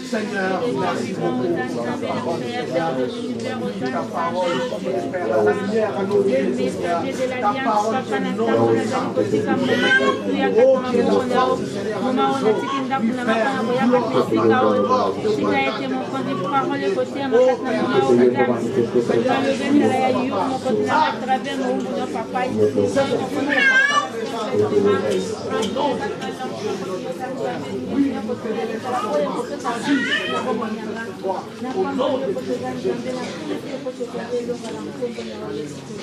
Seigneur, merci beaucoup pour ta parole qui éclaire la lumière à nos vies, Seigneur. Ta parole qui est non oh, qui est la force, Seigneur, à nos jours.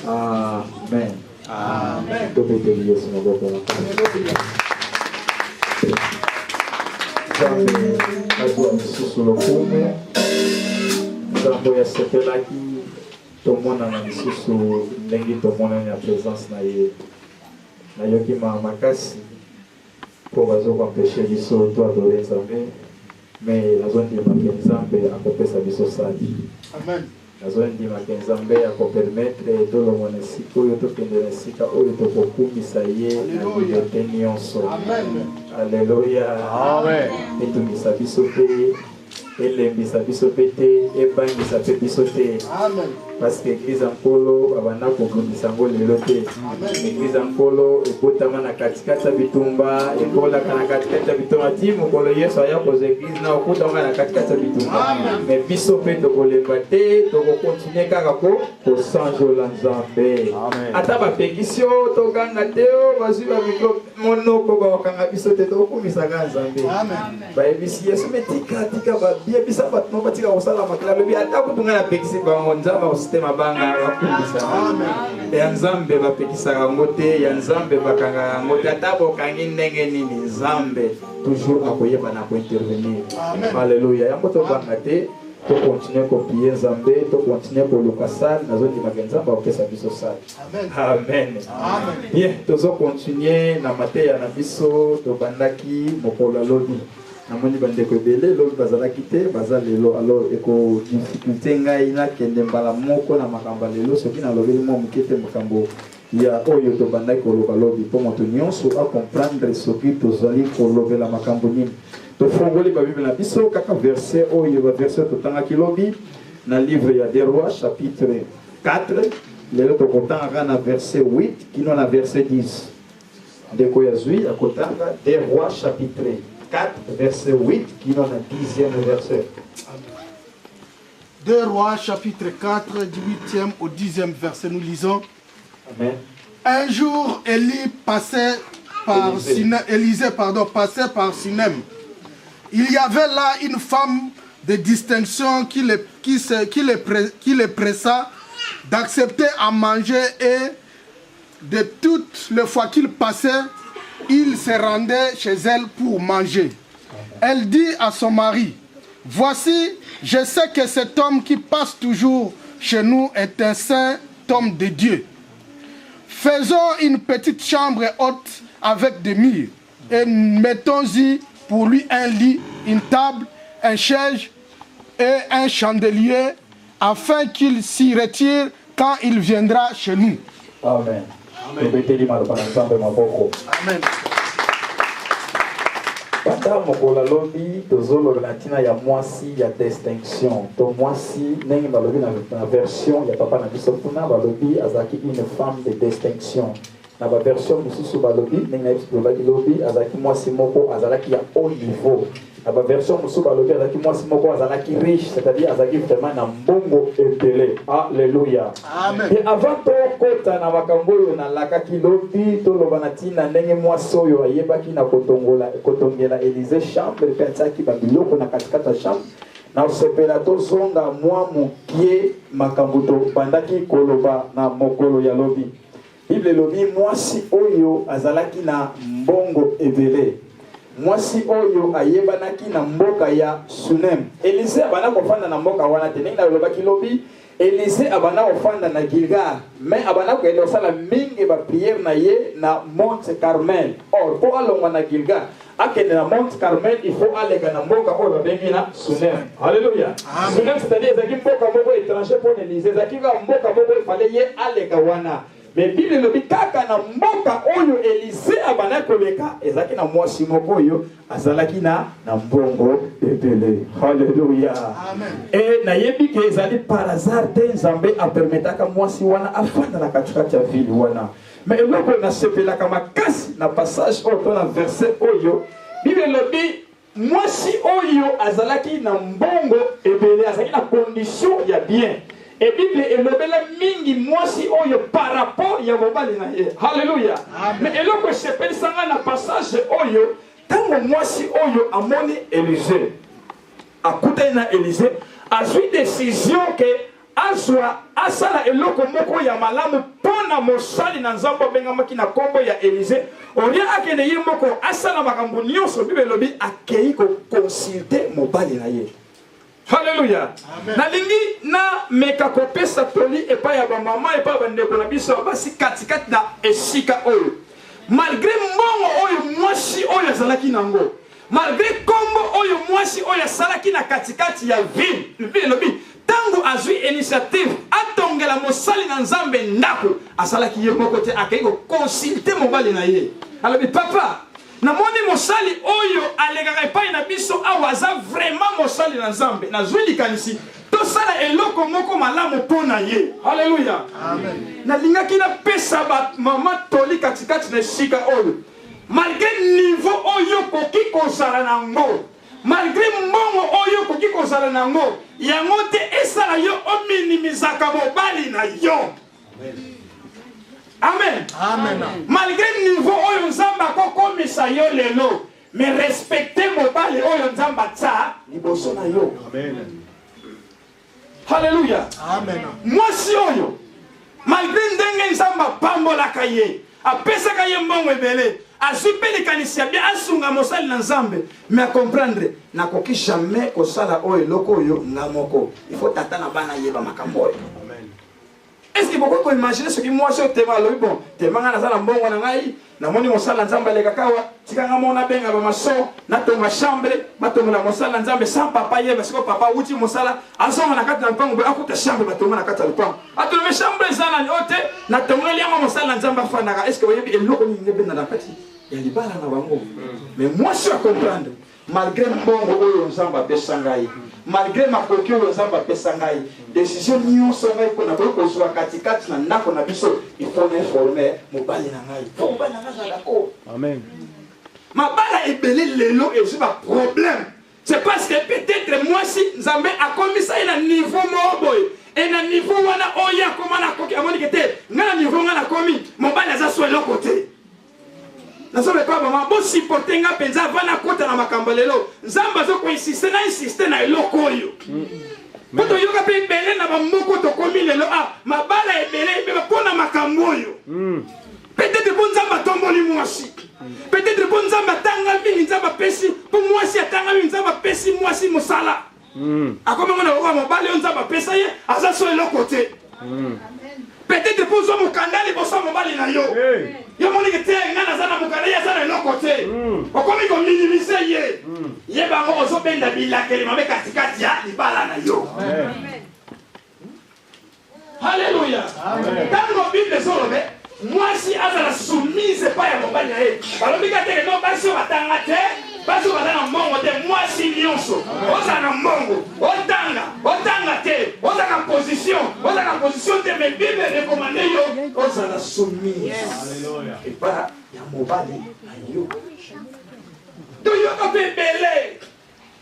Amen. Amen. pour empêcher biso to adorer Nzambe mais la zone de Nzambe akopesa biso sali. Amen. La zone de Nzambe akopermettre to lo monesiko yo to kende sika oyo to kokumisa ye na liberté nyonso. Amen. Alléluia. Amen. Et to misa biso pe elembisa biso pe te ebangisa pe biso te. Amen. Parce que l'église en polo abana kobundisa ngo lelo te. L'église en polo ekotama na katikata bitumba ekola kana katikata bitumba ti mokolo Yesu aya ko église na okotama na katikata bitumba. Mais biso pe to kolemba te to continuer kaka ko sanjola Nzambe. Ata ba pekisio to kanga te o bazwi ba mikro monoko ba kanga biso te to komisa ka Nzambe. Amen. Ba ebisi Yesu metika tika ba bia bisa bat no batika osala makala lobi ata kutunga na pekisi ba Nzambe sistema banga bakundisa. Amen. Ya Nzambe bapekisaka ngote, ya Nzambe bakanga ngote atabo kangi ndenge nini Nzambe toujours akoyeba na ko intervenir. Alléluia. Yango to banga te to continuer ko prier Nzambe, to continuer ko lokasal nazo di Nzambe okesa biso sala. Amen. Amen. Bien, tozo continuer na mateya na biso to bandaki mokolo lobi. Namoni bandeko ebele lobi bazala kite bazalelo alors eko difficulté ngai na kende mbala moko na makamba lelo soki na lobeli mo mukete makambo ya oyo to bandaki koloba lobi po moto nyonso a comprendre soki tozali kolobela makambo nini to fongoli ba Bible na biso kaka verset oyo ba verset to tanga kilobi na livre ya des rois chapitre 4 lelo to kotanga na verset 8 kino na verset 10 ndeko ya zui akotanga des rois chapitre 4, verset 8, qui est dans le 10e verset. 2 Rois chapitre 4 du 8e au 10e verset, nous lisons. Amen. Un jour, Élisée passait par Sunem. Il y avait là une femme de distinction qui les pressa d'accepter à manger, et de toutes les fois qu'il passait, il se rendait chez elle pour manger. Elle dit à son mari: voici, je sais que cet homme qui passe toujours chez nous est un saint homme de Dieu. Faisons une petite chambre haute avec des murs et mettons-y pour lui un lit, une table, un chaise et un chandelier, afin qu'il s'y retire quand il viendra chez nous. Amen. Amen. Pendant mokola lobi tozolo latina ya mwasi ya distinction to mwasi nenge balobi na version ya papa na biso kuna balobi azaki une femme de distinction na ba version mususu balobi nenge na lobi azaki mwasi moko azalaki ya haut niveau na ba version mususu balobi azaki mwasi moko azalaki riche, c'est-à-dire azaki vraiment na mbongo epele. Alléluia. Amen. Et avant to kota na makambo yo na lakaki lobi to lobana tina ndenge mwasi oyo ayebaki na kotongela Élisée chambre pensaki babiloko na katikata chambre na osepela to zonga mwa mokie makambo to bandaki koloba na mokolo ya lobi. Bible lobi mwasi oyo azalaki na mbongo ebele. Mwasi oyo ayebanaki na mboka ya Sunem. Élisée abana kofanda na mboka wana te ndenge na lobaki lobi. Élisée abana kofanda na Gilgal, mais abana ko elo sala mingi ba prière na ye na Mont Carmel. Or pour alonga na Gilgal, akende na Mont Carmel, il faut aller na mboka oyo bengi na Sunem. Alléluia. Sunem c'est-à-dire ezaki mboka moko étranger pour Élisée, ezaki ka mboka moko il fallait ye aleka wana. Mais Bible lobi kaka na mboka oyo Élisée abana koleka ezaki na mwasi moko oyo azalaki na mbongo ebele. Alléluia. Amen. Et na yebi ke ezali par hasard te Nzambe a permetaka mwasi wana afanda na katikati ya ville wana. Mais eloko na sepelaka makasi na passage oyo na verset oyo Bible lobi mwasi oyo azalaki na mbongo ebele, azalaki na condition ya bien. Et Bible elobela mingi mwasi oyo par rapport ya mobali na ye. Alléluia. Mais eloko sepelisanga na passage oyo tango mwasi oyo amoni Élisée akutana na Élisée azwi décision que azwa asala eloko moko ya malamu pona mosali na Nzambe bengamaki na kombo ya Élisée oria akende ye moko asala makambo nyonso. Bible lobi akei ko consulter mobali na ye. Alléluia. Nalingi na meka kopesa toli epa ya ba mama epa ba ndeko na biso basi katikati na esika oyo. Malgré mbongo oyo mwasi oyo azalaki nango, malgré kombo oyo mwasi oyo asalaki na katikati ya ville lobi tango azwi initiative atongela mosali na Nzambe ndako asalaki ye moko te akei ko consulter mobali na ye. Alobi papa namoni mosali oyo alegaka epai na biso awa aza vraiment mosali na Nzambe nazwi likanisi tosala eloko moko malamu mpona ye. Alléluia. Amen. Nalingaki na pesa ba mama toli katikati na esika oyo malgré niveau oyo koki kozala nango, malgré mbongo oyo koki kozala nango, yango te esala yo ominimizaka mobali na yo. Amen. Amen. Malgré niveau oyo Nzambe akokomisa yo lelo, mais respecter mobali oyo Nzambe atsa liboso na yo. Amen. Alléluia. Amen. Mwasi oyo malgré ndenge Nzambe apambolaka ye, apesaka ye mbongo ebele, azipeli kanisia bien asunga mosali na Nzambe, mais à comprendre nakoki jamais kosala oyo loko oyo nga moko. Il faut tata na bana yeba makambo oyo. Est-ce que beaucoup peuvent imaginer ce que moi je te vois le bon te manga na sala mbongo na ngai na moni mosala Nzambe le kakawa tikanga mona benga ba maso na tonga chambre batonga na mosala Nzambe sans papa ye parce que papa uti mosala azonga na kati na mpango akuta chambre batonga na kati ya mpango atome chambre zana ni ote na tonga liama mosala Nzambe afana. Est-ce que vous voyez eloko ni ngebe na kati ya libala na bango? Mais moi je comprendre malgré mbongo oyo Nzambe apesangai, malgré makoki oyo Nzambe apesangai, décision nyonso ngai ko na kozwa katikati na ndako na biso il faut informer mobali na ngai. Faut mobali na ngai d'accord. Amen. Mabala ebele lelo ezwa problème. C'est parce que peut-être moi si Nzambe a commis ça à un niveau moboy. Et à un niveau où on a oya comment on a coqué à mon équité. Dans un niveau où on a commis, mon bal les a sur l'autre côté. Nous sommes pas maman, bon supporter nga penza vana kota na makambalelo. Nzamba zo ko insister na eloko yo. Quand on yoka pe belé na ba moko to komi lelo ah mabala e belé be pona makambo yo. Peut-être bon Nzamba tomboli mwasi. Peut-être bon Nzamba tanga mingi Nzamba pesi pour mwasi atanga mingi Nzamba pesi mwasi musala. Akome mona wa mabala yo Nzamba pesa ye aza so eloko côté. Peut-être pour zo mukandali bosa mobali na yo. Yo moni que t'es ngana zana mukandali ya zana eloko côté. Okomi ko minimiser ye. Ye ba ngo ozo benda bila kele mabe katikati ya libala na yo. Alléluia. Dans nos Bibles solobe moi si azala soumise pas ya mobali na ye. Balobi ka te no basi batanga te. Basi batanga mongo te moi si nyonso. Oza na mongo, otanga te. Oza na position te mais Bible recommande yo oza na soumise. Alléluia. Et pas ya mobali na yo. Donc yo ko belé.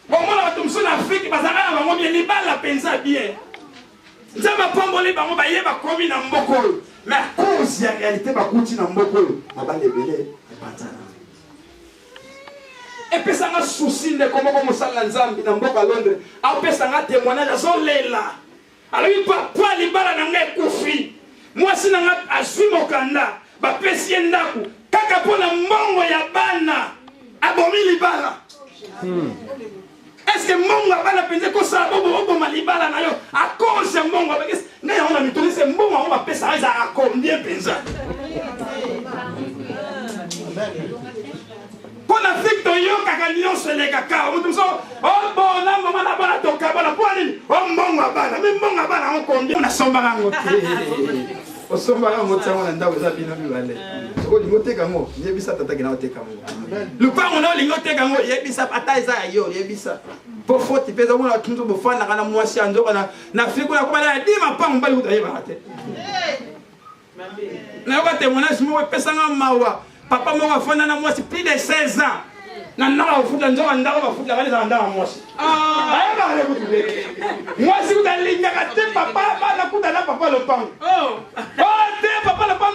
Bon moi la tumso na Afrique bazanga na bango bien libala pensa bien. Nzamba pamboli bango ba yeba komi na mboko. Mais à cause de la réalité, ma continue en moko, ma balle est belée, et puis ça m'a souci de comment on s'en l'ensemble dans Boka Londres. Après ça m'a témoigné de son là. Alors il pas pas les balles dans les koufi. Moi si n'a pas assume mon kanda, ba pesi ndaku. Kaka pona mongo ya bana, abomi les balles. Est-ce que mongo bana penze ko sa bobo malibala na yo à cause de mongo parce que ngai on a mitonisé mongo on va pesa za à combien penza. Pour l'Afrique, il y a un million sur les caca. On dit oh bon, là, maman, la bana, ton cabana, pour aller. Oh, mon abana, même mon abana, on combien. On a son baran. On s'en va en montant, on a un dawa, ça vient de aller. Oh, l'imoté gamo, il y a bisa tata gana te gamo. Le pas on a l'imoté gamo, il y a bisa pataisa yo, il y a bisa. Pour faute, il fait ça, on a tout le fan, on a moi si on a na fait qu'on a comment la dit ma pas on va lui rater. Na ko témoignage mo pesanga mawa. Papa m'a fait un mois plus de 16 ans. Nana a foutu un jour en dehors, va foutu la valise en dehors moi. Moi si vous allez gâter papa, la coupe là papa le pan. Oh, papa le pan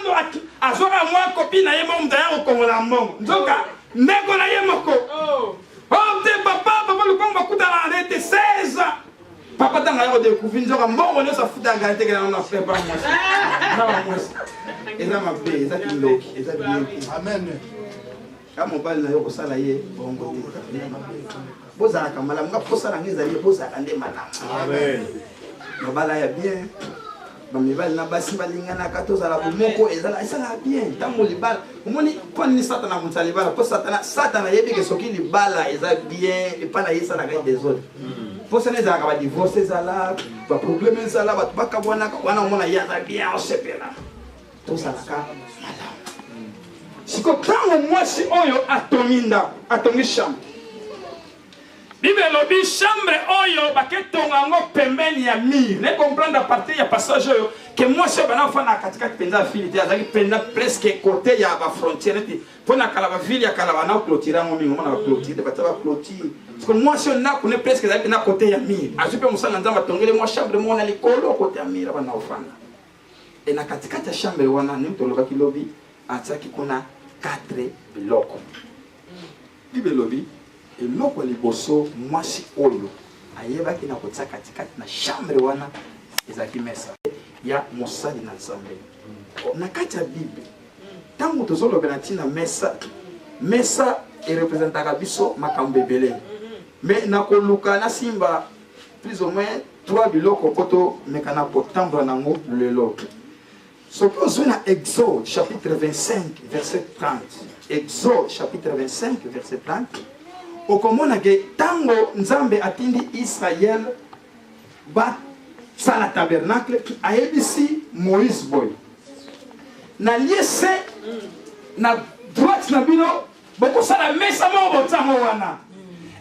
à soir à moi copine à yémo d'ailleurs au Congo la mort. Nzoka, neko na yémoko. Oh, papa le pan va couper à l'arrêt de 16 ans. Papa t'as rien découvert, nzoka mort on ça fout à gâter que on a fait pas moi. Non moi. Et ça m'a fait, ça qui loque, et ça bien. Amen. Quand mon père n'a pas salarié, bon côté. Boza kamala, mga posa na ngeza ye boza kande mana. Amen. Mabala ya bien. Ba mibali na basi balingana katoza la bomoko ezala esala bien. Tango libala, omoni kwa ni satana mutsa libala, po satana yebi ke soki libala eza bien et pas na yesa na ga des autres. Po ça neza ka ba divorce ezala, ba problème ezala, ba baka bwana wana omona yaza bien on sepela. Tout ça là. Si quand moi si oyo atominda, atomi chambre. Bible lobi chambre oyo baketonga ngo pembeni ya mur. Ne comprendre à partir ya passage oyo que moi si bana fana katika penza filité azaki penza presque côté ya ba frontière ti pona kala ba ville ya kala bana clôturer ngo mingo na clôturer ba taba clôturer. Parce que moi si on a connaît presque azaki na côté ya mur. Azupe musanga nzamba tongele moi chambre moi na likolo côté ya mur bana ofana. Et na katikati ya chambre wana ni mtoloka kilobi ataki kuna 4 biloko. Bible lobi eloko liboso mwasi oyo ayebaki na kotia katikati na chambre wana ezaki mesa ya mosali na Nzambe. Na kati ya Bible tango tozolobela ntina mesa erepresentaka biso makambo ebele. Mais na koluka na simba plus ou moins 3 biloko poto mekana potambola nango lelo. Ce que vous avez dans Exode chapitre 25 verset 30. Exode chapitre 25 verset 30. Au komona ke tango Nzambe atindi Israël ba sala tabernacle ayebisi Moïse boy. Na liese na droite na bino boko sala mesa mo botango wana.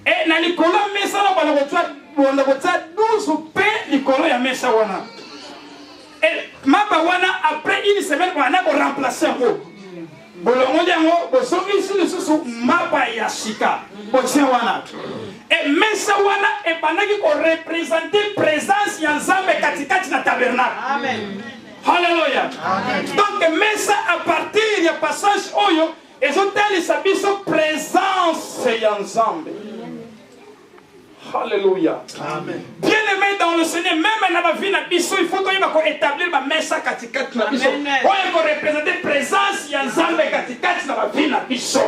Et na likolo mesa na bana botsa 12 pe likolo ya mesa wana. Et Mabawana, après une semaine, on a remplacé un peu. bolongo yango bosongi lisusu mapa ya sika botia wana et mesa wana ebandaki korepresente présence ya nzambe katikati na tabernacle. Amen. Hallelujah. Amen. Donc mesa à partir ya passage oyo ezotalisa biso présence ya nzambe. Alléluia. Amen. Bien aimé dans le Seigneur, même dans la vie de Bisso, il faut qu'on établir ma messa katikati na Bisso. On peut représenter présence ya nzambe katikati na la vie de Bisso.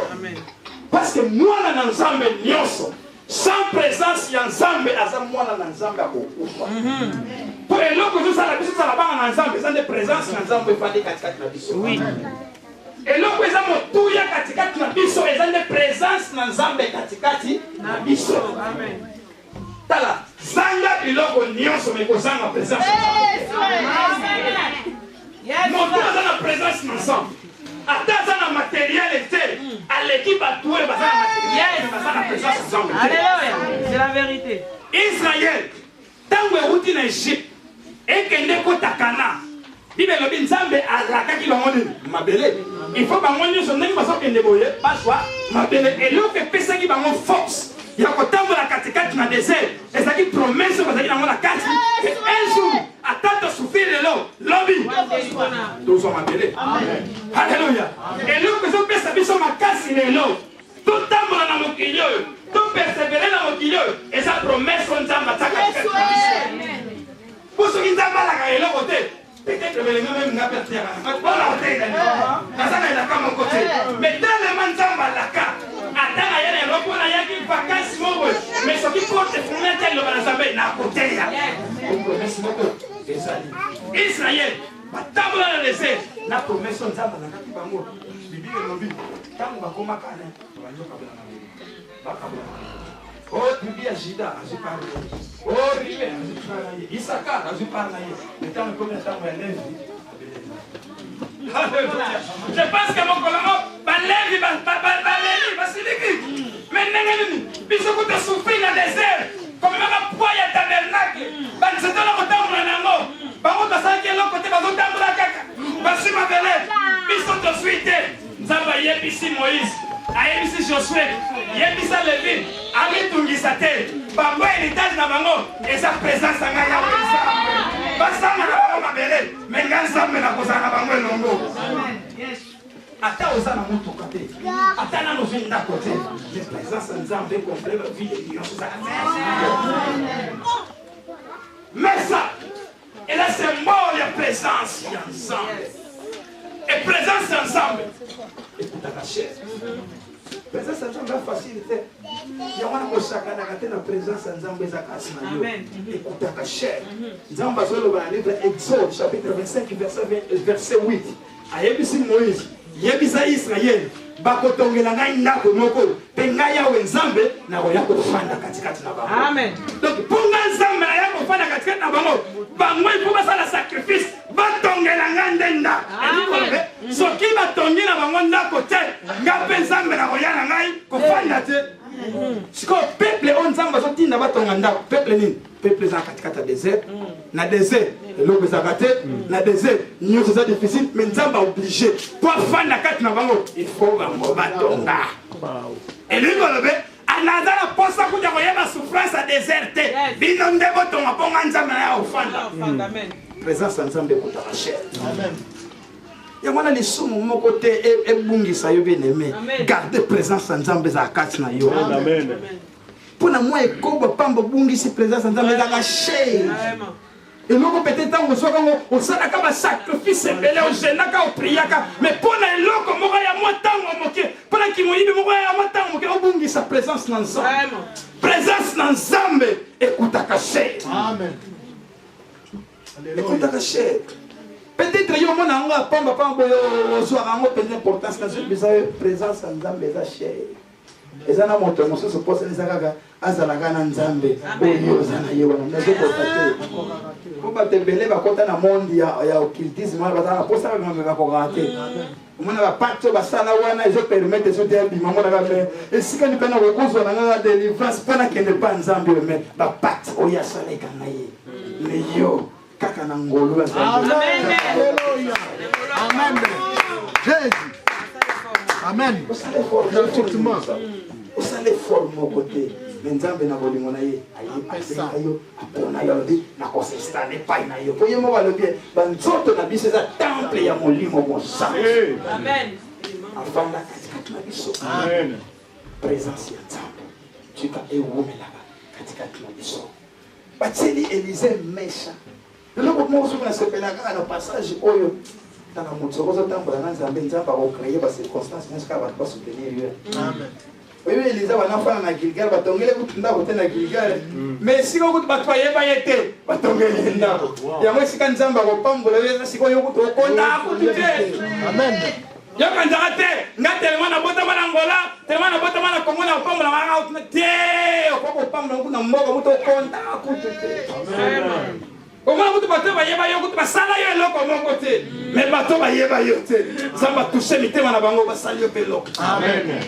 Parce que moi na nzambe nyonso, sans présence ya nzambe aza mwana na nzambe akokufa. Pour eloko tout ça la Bisso ça la banga na nzambe, ça de présence na nzambe fandi katikati na Bisso. Oui. Eloko eza motuya katikati na Bisso, eza de présence na nzambe katikati na Bisso. Amen. Tala, zanga biloko nyonso mekozanga présence. Moto aza na présence ensemble. Ata aza na matériel ete, à l'équipe à tout baza na matériel, baza na présence ensemble. Alléluia, c'est la vérité. Israël, tango euti na Égypte, ekende kota Kana. Bible lobi nzambe alakaki bango nini? Mabele. Il faut bango nyonso ndenge bazokende boye, bazwa mabele. Eloko epesaki bango force. Il y a kotambola katikati na désert. Et ça qui promesse bazaki nango na kati. Et un jour, attendre souffrir lobby. Tous sont mabele. Alléluia. Et nous que nous pesa biso makasi lelo. Tout tambola na mokili oyo. Tout persévérer na mokili oyo. Et ça promesse on nzamba taka katikati na biso. Pour ceux qui nzamba la ka eloko te. Peut-être que les mêmes n'a pas terre. Voilà côté là. Ça na ka mon côté. Mais tellement nzamba la ka. Atanga yene eloko na yaki vacances moko. Mais ce qui porte fenêtre le banzambe na côté ya. Promesse moko. Israël. Batabla na laisser la promesse nzamba na kati bango. Bibi lobi. Tango bakoma kana. Banyoka bana. Oh, Bibi Ajida, je parle. Oh, Rive, je parle. Isaka, je parle. Le temps de combien de temps elle lève. Je pense que mon collègue va lever, va se lever. Mais n'est-ce pas, puisque vous souffrez dans le désert, comme un poids à tabernacle, c'est dans le temps de l'amour. Par contre, ça qui est l'autre côté, va vous tendre la caca. Va sur ma belle. Puisque de suite, nous avons ici Moïse. Ayebisi Josué, yebisa Lévi, amitungisa te, bango héritage na bango, eza présence nga ya nzambe. Basanga na bango mabele, mais nga nzambe na kozala na bango elongo. Ata oza na mutuka te, ata na novi ndako te, mais présence nzambe complet la vie de Dieu. Mais ça, est le symbole de présence ensemble. Et présence ensemble. Écoute ta chaise. Présence ensemble est facilité. Il y a un chacun qui a la présence ensemble des acasses. Écoute ta chaise. Nous avons besoin de livre Exode, chapitre 25, verset 8. Ayebisi Moïse, yebisa Israël. Bakotongela ngai ndako moko pe ngai ya nzambe na koya kofanda katikati na bango. Amen. Donc pour ngai nzambe na ya kofanda katikati na bango, bango il faut la sacrifice batongela ngai ndenda. Amen. Soki batongi na bango ndako te, ngape nzambe na koya na ngai kofanda te. Siko peuple on nzambe zotinda batonga ndako, peuple nini? Peuple za katikati ya désert. Na désert, l'eau est agatée, na désert, nous c'est difficile, mais nous sommes obligés. Pour faire la carte na bango, il faut bango batonga. Et lui golobé, anaza la posa kuja koyeba souffrance à déserté. Bino ndebo tonga ponga nzambe na ofanda. Amen. Présence ensemble de ta chair. Amen. Ya mwana lisumu moko te ebungisa yo bien aimé. Gardez présence ensemble za carte na yo. Amen. Pour na moi ekoba pamba bungisi présence ensemble za ka chair. Amen. Et nous, peut-être, on s'en a comme un sacrifice, on s'en a comme un priaka. Mais pour les locaux, on a moins de temps, pendant qu'ils m'ont dit, on a moins de temps, on a sa présence dans l'ensemble. Présence dans l'ensemble. Écoute ta cachette. Amen. Écoute ta cachette. Peut-être que on a un pamba pamba, on soit un peu d'importance dans cette présence dans l'ensemble des achets. Et ça n'a pas montré, se pose les agagas, azalagana nzambe, oyo zana yewa, nazo kotate. Ko batembele bakota na monde ya occultisme, bazana posa ba ngamba ko raté. Mona ba pacte ba sala wana ezo permettre so dia bima mona ba me. Esika ni pena ko kozo na ngala délivrance pena kende pa nzambe me ba pacte oya sala ikanga ye. Ne yo kaka na ngolo nzambe. Amen. Alléluia. Amen. Jésus. Amen. Vous allez former effectivement. Vous allez former au côté. Mais Nzambe na bolingo na ye ayeba yo apona yo ndi na consistance pas na yo. Voyez moi le bien. Banzoto na biso za temple ya molimo mosa. Amen. Afanda katika na biso. Amen. Présence ya Nzambe. Chika ewumelaka katika na biso. Bateli Élisée mesha. Le moment où on se fait la passage oyo dans la montsokozo tambola na Nzambe Nzambe ko créer ba circonstances n'est-ce pas soutenir. Amen. Oui, Elisa va n'enfant na Gilgal, va tomber les bouts d'arbre na Gilgal. Mais si on va pas y bailler, va tomber les d'arbre. Il y a moi si quand Zamba va pas me si on y a beaucoup de contact. Amen. Il y a quand j'arrête, n'a tellement na bota malangola, tellement na bota mana comme on a pas me la té, on pas me na moko muto contact. Amen. Comment vous bateau va y bailler, vous va sala yo lo comme côté. Mais bateau va y bailler, Zamba toucher mi tema na bango va salir pelo. Amen.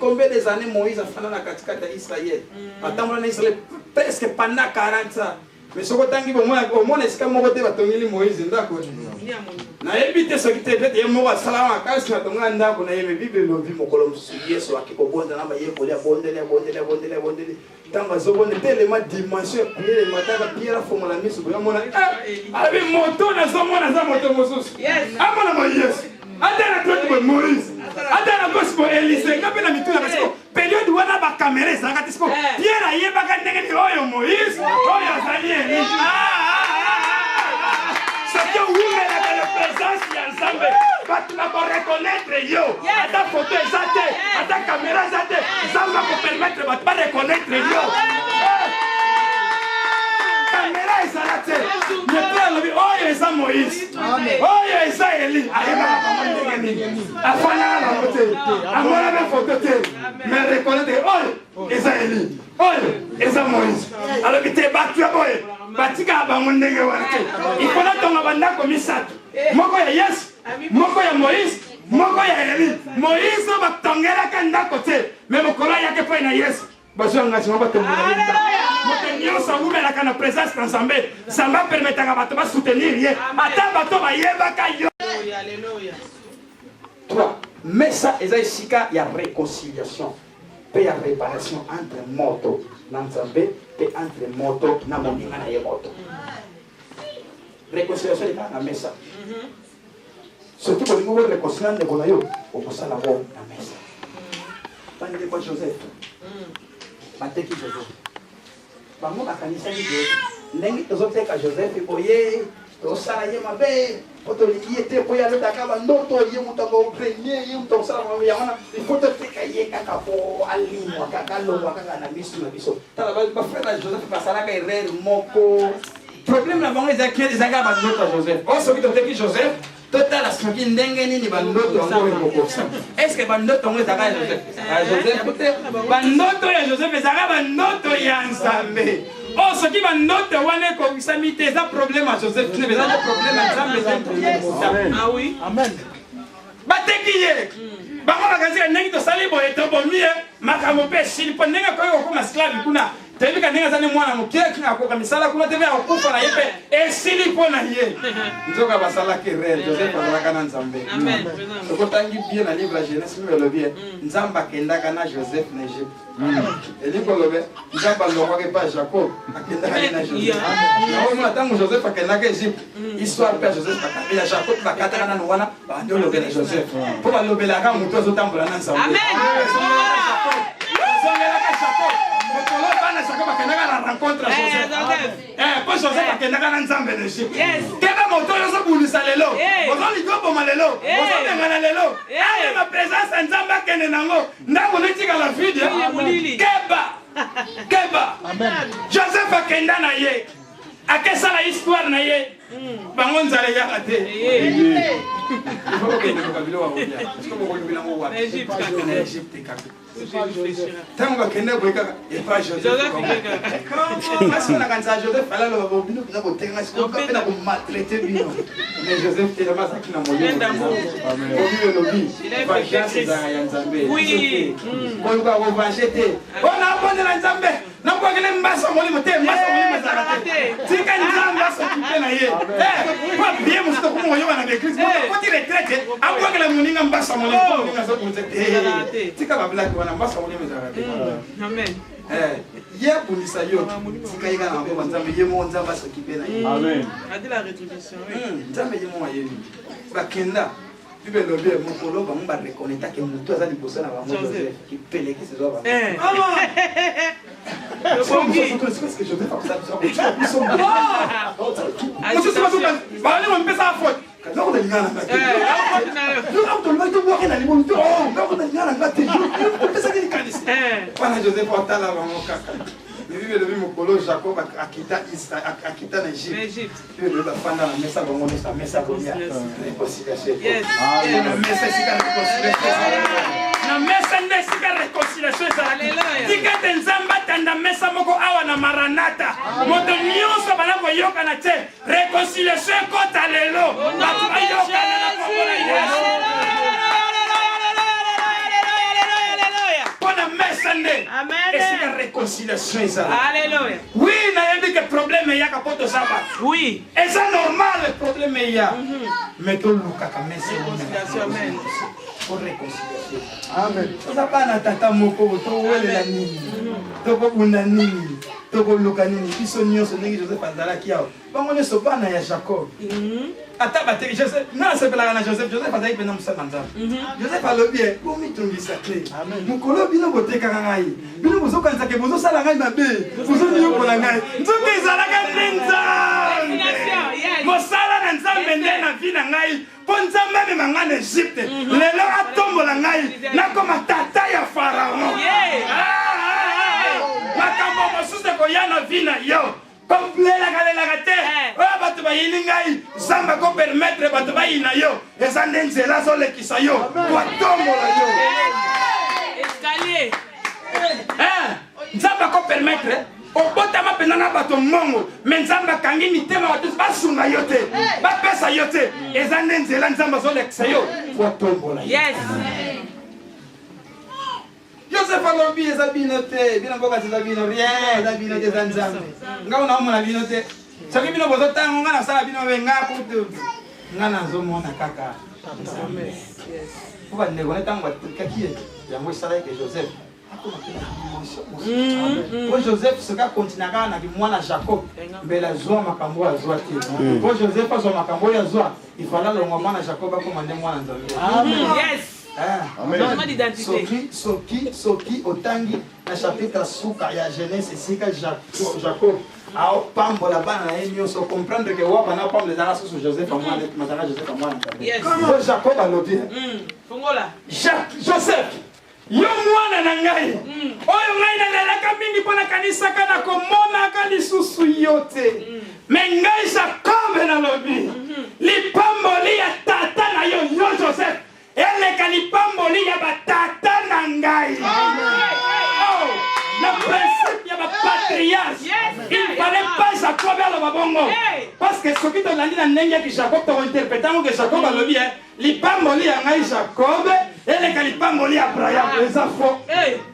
Combien des années Moïse a fait dans la catégorie d'Israël? Attends, Israël presque pendant 40 ans. Mais ce que tu as au moins, est-ce que Moïse va tomber Moïse? D'accord. Na évité ce qui te fait, il y a Moïse salama quand tu as tombé en d'accord, na yéme Bible le vit mon colonne soulier sur qui comprend dans la yéme pour les abonder. Tant que je vois tellement dimension, les matins pierre faut la mise sur mon ami. Avec moto na zomo na moto mosus. Ah mon Moïse. Attends toi Moïse. Attends gospel Élisée, quand on a mis tout la période où on a ba caméra ça quand est-ce que Pierre a yeba ka ndenge oyo Moïse, oyo azali Élie. C'est que vous mettez la présence ya Nzambe. Pas tu vas reconnaître yo. Attends photo exacte, attends caméra exacte. Ça va vous permettre de pas reconnaître yo. Caméra exacte. Mais toi le oyo eza Moïse. Oyo eza Élie. Afana la photo. Amona la photo. Mais reconnaître oyo eza Élie. Oyo eza Moïse. Alors que tu es battu à boy. Batika abamondenge warte. Il faut la tomber banda comme ça. Moko ya Yes, moko ya Moïse, moko ya Élie. Moïse va tongela kanda côté. Mais moko la yake pa na Yes. Bazo ngati maba tongela. Moko nyo sa umela kana présence ensemble. Ça va permettre à bato ba soutenir ye. Ata bato ba yeba ka yo. Alléluia. 3. Mais ça eza isika ya réconciliation. Pe ya réparation entre moto na Nzambe et entre moto na moninga na ye moto. Réconciliation est na mesa. Surtout quand nous réconcilions de bonayo, on peut ça la voir na mesa. Bande kwa Joseph. Bateki Joseph. Bango bakanisa ni Joseph. Nengi tozoteka Joseph boye, tosala ye mabe, otolingi ete boya lo takaba ndoto ye mutako premier ye mutosala mabe yana. Il faut te teka ye kaka po alimwa kaka lo kaka na biso na biso. Tala ba frère Joseph pasala ka erreur moko. Problème là bango ezaki ezaka ba ndoto Joseph. O soki toteki Joseph, total asoki ndenge nini ba ndoto ngo ngoko. Est-ce que ba ndoto ngo ezaka Joseph? Joseph peut-être ba ndoto ya Joseph ezaka ba ndoto ya Nzambe. Oh, ce qui va noter, on est comme ça, mais c'est un problème à Joseph. Tu n'as pas de problème à Nzambe. Ah oui. Amen. Batekiye. Bango bakazi nengi to sali boye to bomie makamope shili po nenga koyo ko masklavi kuna tebi ka nenga zane mwana mukeke ako kamisala kuna tebi akufa na yepe esili po na ye nzoka basala ke re Joseph alaka na Nzambe. Amen. Ko tangi bien na livre la Genèse mi le bien Nzamba kenda kana Joseph na Egypte. Eli ko lobe Nzamba lokwa ke pa Jacob akenda kana Joseph. Na o matango Joseph akenda ka Egypte. Histoire pa Joseph akenda Jacob bakata kana wana ba ndo lobe na Joseph. Po ba lobe la ka muto zotambola na Nzambe. Amen. Mokolo bana Jacob akenda na rencontre Joseph. Po Joseph akenda na Nzambe na Egypte. Keba moto yoso bulisa lelo. Ozo likopo malelo. Ozo ngana lelo. Ale ma présence Nzambe akende nango. Ndango netika la fide. Keba. Amen. Joseph akenda na ye. Akesa la histoire na ye. Bango nzale ya ate. Egypte tango bakende boyeka epa Joseph parce que na kanza Joseph ala lo bobino na botenga siko kapena ko maltraiter bino mais Joseph te la masaki na moyo amen bobino lobi ba chance za ya Nzambe oui ko ba ko vachete ona bonela Nzambe na ko kele mbasa molimo te mbasa molimo za tika Nzambe s'occuper na ye. Pas bien mon stock mo yo na l'église. Quand il retraite, encore que la moninga mbasa moninga zo konzete. Tika ba black wana mbasa moninga mezarate. Amen. Ye polisa yo. Tika yiga na mbo nzambe ye mo nzamba s'occuper na ye. Amen. A dit la rétribution. Nzambe ye mo ye. Ba kenda. Bible lobby mon kolo ba mba reconnaître que mutu aza liboso na bango Joseph qui peleki ses doigts. Qu'est-ce que je vais faire ça? Ils sont bons. Moi je sais pas tout. Ba ni mo mpesa faute. Non de ngana ngate. Non to le to boire na limon to. Non de ngana ngate. Je pesa que ni kanisi. Bana Joseph otala bango kaka. Bible lobby mon kolo Jacob akita na Égypte. Bible lobby fanda na mesa bango na mesa bolia. Réconciliation. Yes. Na mesa sika réconciliation. Na mesa nde sika réconciliation. Alléluia. Tika tenzamba tanda mesa moko awa na maranata. Moto nyonso bana koyoka na te. Réconciliation kota lelo. Batu bayoka na kokola Yesu. Amen. Et c'est la réconciliation. Alléluia. Oui, il y a des problèmes, il y a un peu de sabbat. Oui. Et c'est normal, le problème il y a. Mais tout le monde a réconciliation. Amen. Pour réconciliation. Amen. Tu n'as pas na tata moko, tu es la nini. Tu es la nini. Tu es le canini. Qui sont nous, ce n'est que Joseph Azala qui a. Bon, on est sur pas na Jacob. Attends, Joseph, non, c'est pas la Joseph. Joseph a dit que nous sommes ensemble. Joseph a le bien. Pour me trouver ça clé. Mon collègue, il a voté Karangaï. Il a voté quand ça que vous savez la gagne bébé. Vous savez mieux pour la gagne. Tout est ça la gagne Nenza. Mon salaire Nenza mène na vie na gagne. Ponza même mangane Égypte. Les leurs atomes la gagne. Na comme tata ya Pharaon. Makambo mosusu ko yana vie na yo. Complet la galera te. Oh batu ba yilingai. Samba ko permettre batu ba yina yo. Eza nzela zo le kisayo. Kwa tombo la yo. Escalier. Nzamba ko permettre. Obota ma penana bato mongo. Mais nzamba kangi mitema watu basunga yote. Ba pesa yote. Eza nzela nzamba zo le kisayo. Kwa tombo la yo. Yes. Joseph alobi eza binote, bino boka eza bino rien, eza binote eza nzambe. Nga una omona binote. Soki bino bozo tango nga na sala bino benga kutu. Nga na zo mona kaka. Nzambe. Yes. Kuba ndeko ne tango kaki yango sala ke Joseph. Akoma kina. Pour Joseph seka continuera na mwana Jacob. Mbela zo makambo azwa te. Pour Joseph azo makambo ya zo. Il fallait le mwana Jacob akomande mwana nzambe. Amen. Yes. Changement d'identité. Soki otangi na chapitre suka ya Genèse sika Jacob a pambo la bana na enyo so comprendre que wa bana pambo les arasos Joseph amwana matana Joseph amwana. Yes. Jacob a lobby. Fongola. Joseph yo mwana na ngai. Oyo ngai na lelaka mingi pona kanisa kana komona ka lisusu yote. Mais ngai Jacob na lobby. Lipamboli ya tata na yo Joseph. Elle kalipamboli ya batata na ngai. Oh, le principe ya ba patriarche. Il fallait pas Jacob à la babongo. Parce que ce qui te l'a dit dans ndenge ki Jacob to interprétant que Jacob a le bien, lipamboli ya ngai Jacob, elle kalipamboli Abraham. Les afo.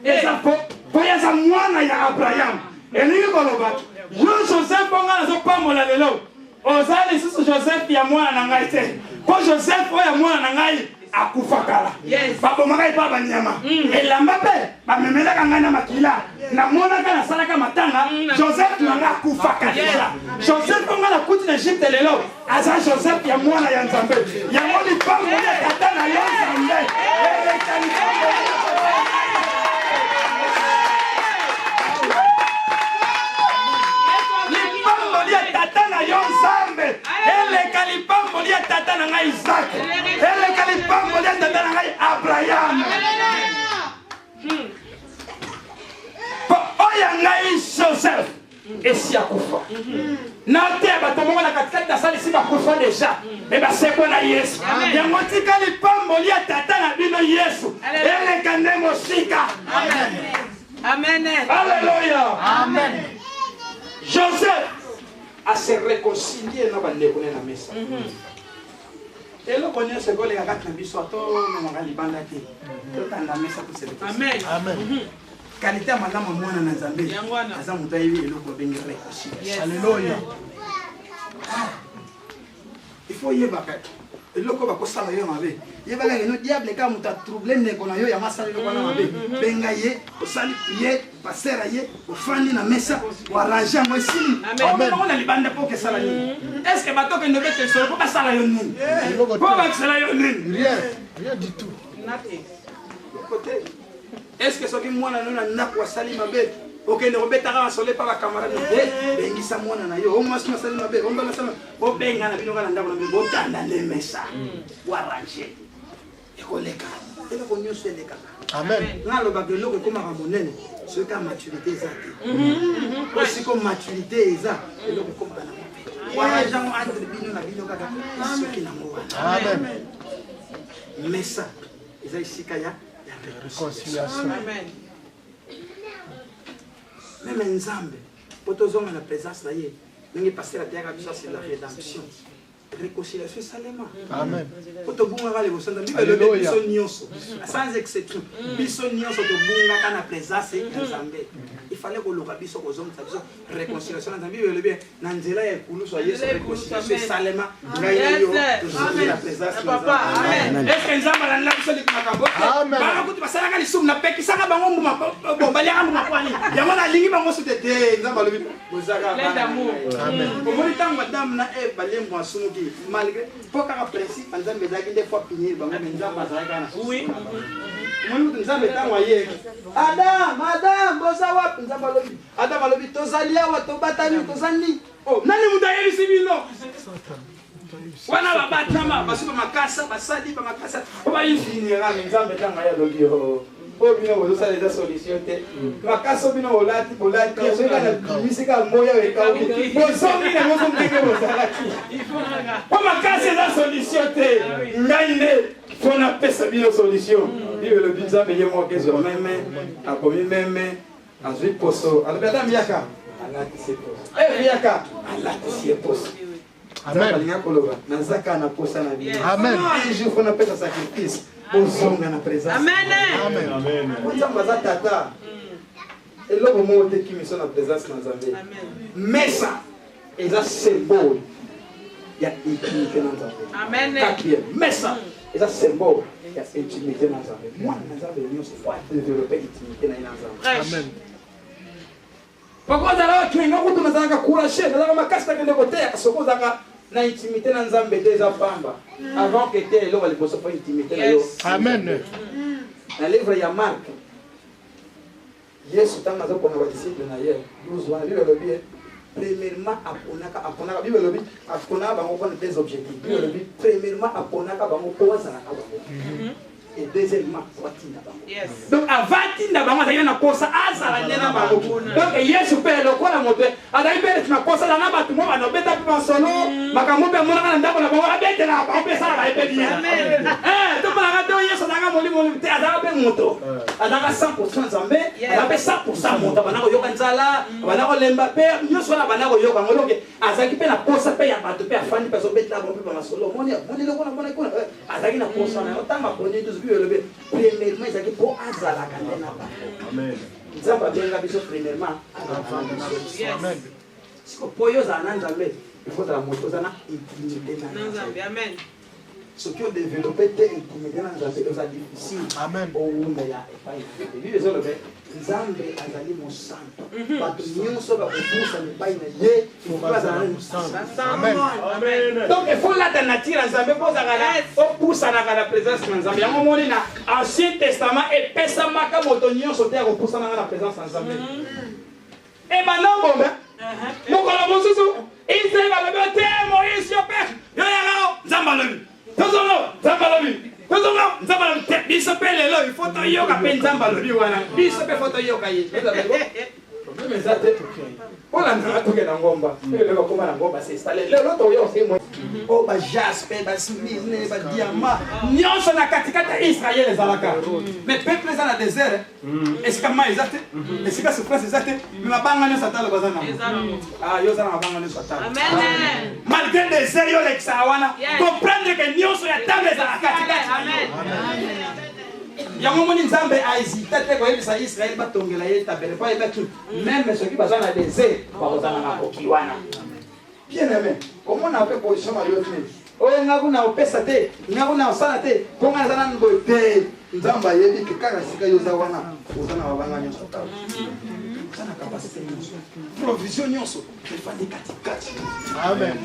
Les afo. Poya za mwana ya Abraham. Elingi koloba. Joseph ponga zo pambola lelo. Ozali susu Joseph ya mwana na ngai te. Po Joseph ya mwana na ngai akufakala. Yes. Babo magai baba nyama. Elamba pe ba memela kanga na makila. Na mona kana sala ka matanga. Joseph nanga akufakala. Joseph konga na kuti na Egypte lelo. Aza Joseph ya mwana ya Nzambe. Ya moni pambo ya tata na yo Nzambe. Tata na yo Nzambe. Elle kalipamboli ya tata na ngai Isaac. Elle kalipamboli ya tata na ngai Abraham. Oya ngai Joseph. Esi akufa. Na te batomongo na katikati na sali si bakufa deja. Mais baseko na Yesu. Yango tika lipamboli ya tata na bino Yesu. Elle kande mosika. Amen. Amen. Alléluia. Amen. Joseph à se réconcilier na bandeko na mesa. Et le connaît ce que les gars qui biso to na ngali banda te. To tanda mesa pour se réconcilier. Amen. Amen. Qualité ya madame mwana na Nzambe. Aza muta yebi eloko bengi réconciliation. Alléluia. faut y baka eloko bakosala yo mabe yebala ngeno diable ka muta trouble ndeko na yo ya masala eloko na mabe benga ye osali ye pasera ye ofandi na mesa oarrange yango esili on a libanda po ke sala nini est-ce que bato ke ndebe te solo po basala yo nini po basala yo nini rien du tout. Est-ce que soki mwana nona ndako asali mabe okende obetaka basole pa bakamarade bengisa mwana na yo omwasi masali mabe omba masala obenga na bino kana ndako na bino botanda nde mesa oarrange ekoleka eloko nyonso elekaka. Amen. nalobaka eloko ekomaka monene soki ka maturité eza te osi ko maturité eza eloko ekomaka na mope oarrange yango entre bino na bino kaka soki nango wana. Amen. Mesa eza esika ya Réconciliation. Amen. Même Nzambe, pour tous hommes la présence là, nous passer la terre à c'est la rédemption. Réconciliation salement. Amen. Pour te bunga les bosanda, le biso nyonso. Sans exception, biso nyonso to bunga kana présence Nzambe. Il fallait que le biso aux hommes ça réconciliation Nzambe le bien nanzela ya kulu so yeso réconciliation salement. Amen. La présence Papa. Amen. Est-ce que Nzambe la biso li makambo? Amen. Bana kuti basala ka lisum na peki saka bango mbuma bomba ya mbuma kwani. Yango na lingi bango sutete Nzambe le bozaka. L'amour. Amen. Comment le temps madame na e balembo asumuki malgré pour qu'un principe Nzambe zaki des fois finir bango Nzambe azaka na. Oui. Moi Nzambe tango ye. Madame boza wapi Nzambe lobi. Adam lobi tozali awa tobatani tozani. Oh nani mudaye bisibino. Wana babatama basuba makasa basali ba makasa. Oba infinira Nzambe tango ya lobi oh. Oh bino boza les solutions te. Makasa bino olati so kana misika moya wekawi. Bozongi na mozo mteke bozalaki. Il faut regarder. Pour makasa la solution te. Ngaine fona pesa bino solution. Bible le binza be yemo kezo meme akomi meme azwi poso. Alibada miaka alati se poso. Miaka alati se poso. Amen. Alinga koloba nazaka na posa na bino. Amen. Un jour fona pesa sacrifice. Bozonga na présence. Amen. Amen. Nzambe za tata. Eloko mo te kimiso na présence na Nzambe. Amen. Mesa eza symbole ya intimité na Nzambe. Amen. Quatrième, mesa eza symbole ya intimité na Nzambe. Mwana na Nzambe nyonso faut développer intimité na Nzambe. Amen. Pourquoi zala twenga kutu nazaka courager nazaka makasta kende kotea sokozaka na intimité na Nzambe déjà pamba avant que te eloko liboso po intimité na yo. Amen. Na livre ya Marc Yesu tanga zo kona ba disciple na ye 12 wana Bible lobi premièrement aponaka Bible lobi aponaka bango pour des objectifs Bible lobi premièrement aponaka bango pour wazala ka bango et deuxièmement watinda bango. Yes. Donc avant tinda bango azali na kosa azala ndena bango. Donc Yesu pe lokola moto azali pe na kosa na batu mo bana beta pe solo makambo pe mona na ndako na bango abete na bango pe sala pe bien. Amen. Donc na gato Yesu na molimo te azala pe moto. Azala 100% Nzambe, azala pe 100% moto bana ko yoka nzala, bana ko lemba pe nyonso na bana ko yoka ngoloke azali pe na kosa pe ya batu pe afandi pe so beta bango pe ba solo moni lokola mona ko azali na kosa na otanga poni premièrement ils ont pour azala kandena ba. Amen. Nzamba benga biso premièrement Amen. siko poyo za Nzambe il faut la moto za na intimité na Nzambe. Amen. ce qui ont développé te intimité na Nzambe c'est difficile. Amen. O wunda ya epai. Bibi zo le Nzambe azali mo santo. Batu nyonso ba kubusa epai na ye faut pas za Amen. Amen. donc il faut la nature Nzambe pozaka na opusa na la présence na Nzambe yango moni na Ancien Testament et pesa maka moto nyonso te opusa na la présence na Nzambe et banango me mokolo mosusu Israël va le te Moïse yo pe yo ya Nzambe lobi tozongo Nzambe lobi tozongo Nzambe lobi te biso pe lelo il faut to yoka pe Nzambe lobi wana biso pe faut to yoka ye problème ezate Ola na toke na ngomba. Ile kwa koma na ngomba c'est installé. Lelo to yo c'est moi. O ba jaspe ba smine ba diamant. Nyonso na katikata Israël ezalaka. Mais peuple za na désert. Est-ce que ma ezate? Est-ce que souffrance ezate? Mais mabanga nyonso atalo bazana. Ah yo za na mabanga nyonso atalo. Amen. Malgré désert yo lexa wana. Comprendre que nyonso ya table za katikata. Amen. Yango moni Nzambe aizita te ko yebisa Israël batongela ye tabere pa yebatu même ceux qui bazana na désert ba kozana na kokiwana bien aimé comment on a fait position à l'autre oyo nga kuna opesa te nga kuna osala te mpo nga naza nanu boye te nzambe ayebi ke kaka sika yo oza wana oza na babanga nyonso talo oza na kapasité nyonso provision nyonso efandi katikati. Amen.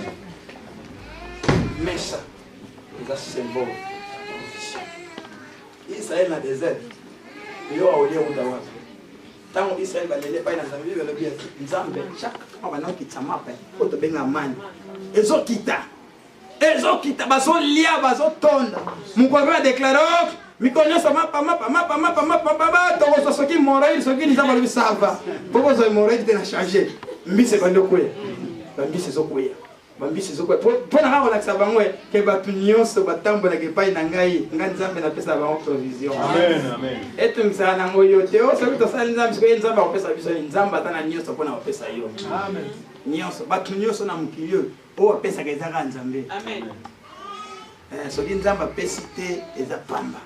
Mesa eza symbole Israel na désert yo aolia uta wapi ntango Israel balele epai na nzambe bibelobi nzambe chaque fois banaokita mape oyo tobenga mani ezokita bazolia bazotonda mokolo mpe badeklare mikolo nyonso mapa tokoso soki moroide soki nzambe alobi sava mpo kozwa moroide te na charge mbisi ebandi okwea bambisi ezokwea mpo na kaka kolakisa bango ke bato nyonso batambolaka epai na ngai nzambe napesa bango provision etungisaka nango yo te o soki tosali nzambe sikoye nzambe akopesa biso nzambe ata na nyonso mpona kopesa yo nyonso bato nyonso na mokili oyo oyo apesaka ezaka nzambe soki nzambe apesi te eza pamba.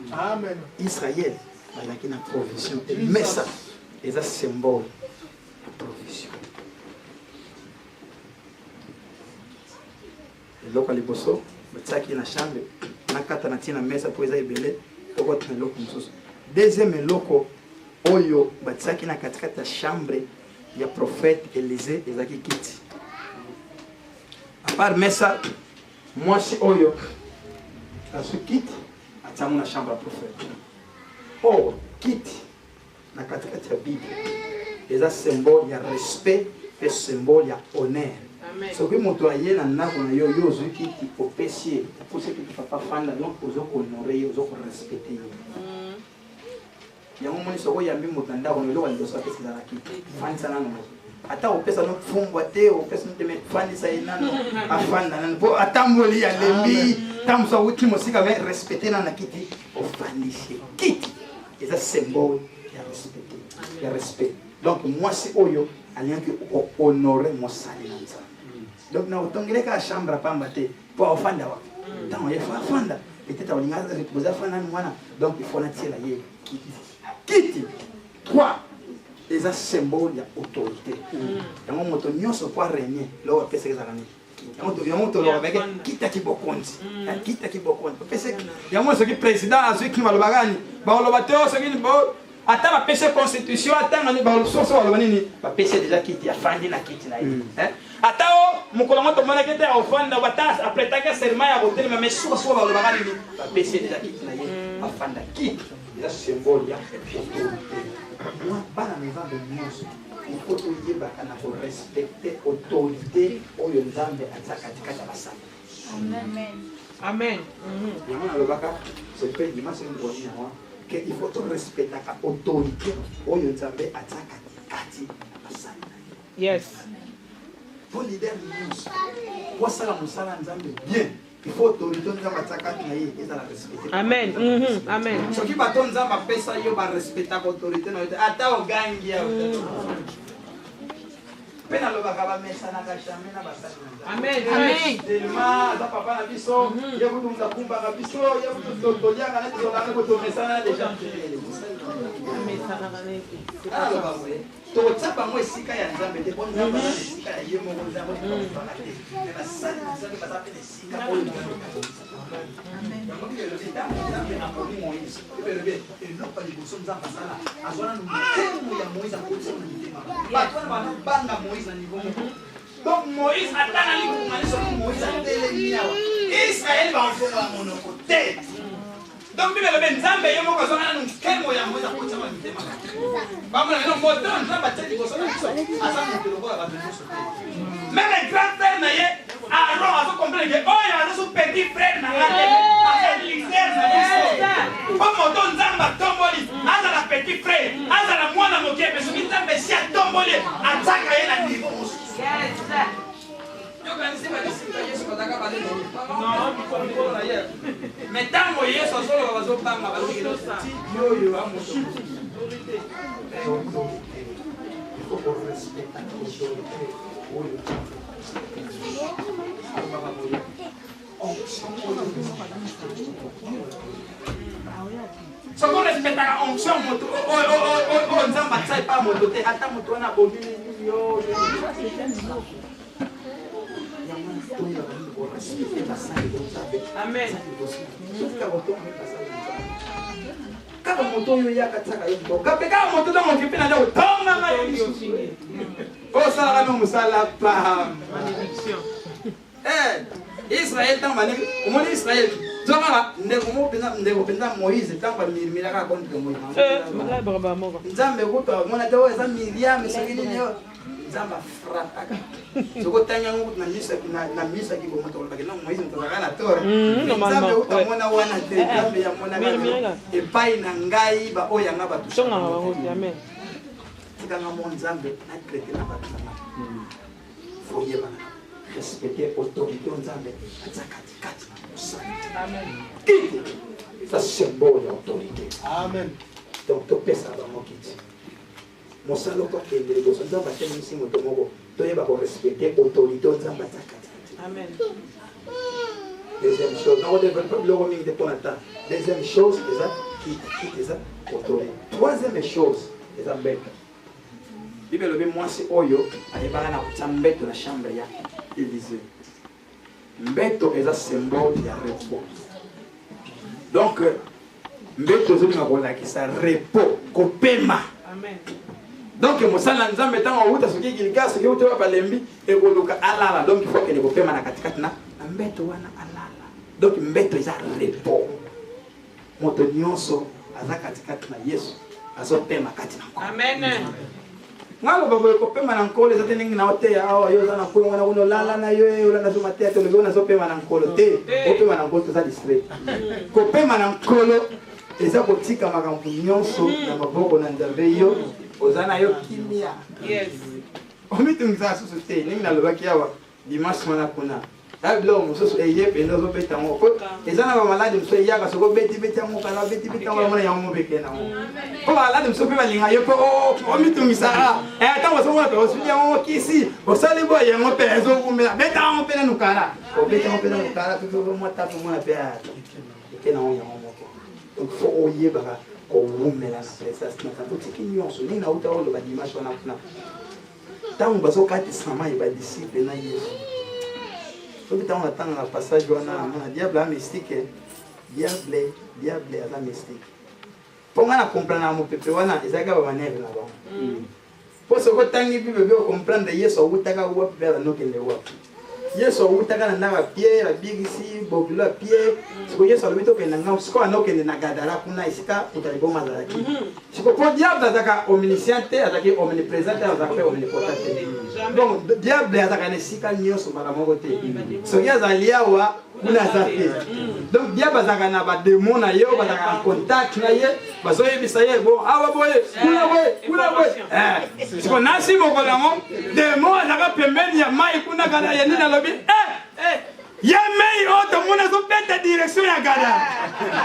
Israel bazalaki na provision mesa eza symbole ya provision. eloko ya liboso batiaki na chambre nakata na ntina mesa mpo eza ebele okota na eloko mosusu. Deuxième eloko oyo batiaki na katikati ya chambre ya prophète Élisée ezalaki kiti. A part mesa mwasi oyo azwi kiti atiango na chambre ya prophète. Or kiti na katikati ya bible eza symbole ya respect mpe symbole ya honneur. soki moto aye na ndako na yo yo ozwi kiti opesi ye opesi kiti papa fanda donc ozokohonore ye ozokorespecte ye yango moni soko oyambi moto na ndako na eloko ya liboso apesi ezala kiti fandisa nano moto ata opesa no fumbwa te opesa no teme fandisa ye nano afanda nano mpo atamboli alembi ta moso awuti mosika me respecte nano na kiti ofandisi kiti eza symbole ya respect donc mwasi oyo aliaki honore mosali na nzambe. Donc na utongeleka chambre pamba te po ofanda wa tango ye fanda peut-être olinga reposer fanda ni mwana donc il faut na tiela ye kiti 3 eza symbole ya autorité yango moto nyonso kwa régner lo pesa ezala ni yango to lo avec kita kibokonzi pesa yango soki président azwi ki malobagani ba loba te soki ni bo ata ba pesa constitution atanga ni ba soso ba nini ba pesa déjà kiti ya fandi na kiti na ye ata o mukolo moto mona kete ofanda batas après taka serment ya botel mais soso ba loba nini ba pesa déjà kiti na ye afanda kiti eza symbole ya moi bana nzambe nyonso il faut toyebaka na korespecte autorité oyo nzambe aza katikati ya basali. Amen. Yango nalobaka sope dimanche ngoni yango ke il faut torespectaka autorité oyo nzambe aza katikati ya basali. Yes. Pour leader nyonso posala mosala nzambe bien il faut autorité nzambe aza kati na ye ezala respecte. Amen. Amen. Soki bato nzambe apesa yo barespectaka autorité na yo te ata ogangi ya pena lobaka bamesanaka jamais na basali na nzambe. Amen. Amen. Tellement za papa na biso ye kutunza kumbaka biso ye kutotoliaka na tolanga kotomesana déjà. Totapa mo esika ya nzambe te po nzambe na esika ya ye moko nzambe totala te mais basali nzambe baza pe esika oyo nzambe yango bibelobi ntango nzambe akoli moïse bibelobi eloko ya liboso nzambe asala azwana no mitemo ya moïse akolisa na mitema bato wana banobanga moïse na niveau moko donc moïse atanga likungani soki moïse atelemi awa israele baofongola monoko te. Donc bible le nzambe yo moko azona no nkemo ya moza ko tsama mitema bamona no moto nzambe tsedi ko sona so asana ko lokola ba biso mais le grand frère na ye Aaron azo comprendre que oyo azo petit frère na ale Élisée na biso ba moto nzambe tomboli aza la petit frère aza la mwana mokie mais soki nzambe si atomboli ataka ye na niveau mosu. Yes. Yo kanisi ba disika Yesu kotaka ba lelo. Non, biko na ye. Mais tango Yesu solo bazopanga bazikilo sa. Yo yo amoto. Autorité. Il faut qu'on respecte l'autorité. So qu'on respecte la onction moto. Oh nzamba tsai pa moto te ata moto na bobini yo. respecter basali bonzabe. Amen. Kaka moto yo ya kataka yo to. Kapeka moto na moto pena ndio tonga na yo. Ko sala no musala pa. Malédiction. Israël tant mané, au Israël. Zoma ndeko penda Moïse tant ba mirimira ka contre Moïse. Là braba moko. Nzambe kuto mona tawo eza Miriam sekini nyo. Nzamba frapaka. Soko tanya ngutu na misa ki bomo to bakena Moïse ntaka na tore. Nzambe kuto mona wana te nzambe ya mona e pai na ngai ba oya nga batu. Songa bango amen. Tikanga mo nzambe na traiter na batu na. Foye bana. Respecter autorité nzambe atakati kati na musala. Amen. Ça symbole d'autorité. Amen. Donc to pesa ba mokiti. Mosalo ko kende go so nzamba tena misi moto moko to yeba ko respecter autorité nzamba atakati. Amen. Deuxième chose, on ne veut pas le remettre de ponata. Deuxième chose, c'est ça autorité. Troisième chose, c'est ça bête. Bible le moi c'est oyo ayebana na kutambeto na chambre ya Élysée. Mbeto est un symbole de repos. Donc mbeto zoli ngabona ki sa repos kopema. Amen. Donc mosala nzambe tango uta soki kilika soki uta pa lembi e koluka alala. Donc il faut que le kopema na katikati na mbeto wana alala. Donc mbeto est un repos. Moto nyonso aza katikati na Yesu azopema kati na. Amen. Ngalo babo ko pema na nkolo zote ningi na hotel awa yo za na ko ngwana kuno lala na yo ula na zuma te to lego na zo pema na nkolo te ko pema na nkolo to za district ko pema na nkolo eza ko tika makambo nyonso na maboko na nzambe yo ozana yo kimia. Yes. Omitungiza susu te ningi na lobaki awa dimanche mwana kuna ablo mususu eye pendo zo beta ngo ko ezana ba maladi mso yaka soko beti ngo kala beti ngo mwana ya mo bekena ngo ko maladi mso pe balinga yo ko o mitungisa tango so mwana to sunya ngo kisi o sali bo ye ngo pe zo kumela beta ngo pe na nukala o beta ngo pe na nukala pe zo mo tatu mwana pe a ekena ngo ya ngo ko donc fo o ye baka ko wumela na pesa na tanto tiki nyonso ni na uta o lo ba dimanche wana kuna tango baso kati sama e ba disciple na Yesu. Tout on attend le passage on a diable a mystique diable à la mystique pour on comprendre mon peuple wana ezaka ba manève là bas pour ce que tangi bible be comprendre Yesu utaka wa pela no kele wa Yesu utaka na ba pied la bigisi bokilo pied siko Yesu alibito ke nanga siko no kele na gadara kuna isika utaliboma za ki siko pour diable ataka omnisciente ataki omniprésent ataka omnipotent. Donc diable ataka ne sika nyonso mara moko te soki azalia wa kuna zate donc diable ataka na ba démon na yo bataka en contact na ye bazoyebisa ye bon awa boye kuna boye siko nasi moko lango démon ataka pembeni ya mai kuna kana ye nina lobi Yemei oto muna zo beta direction ya gada.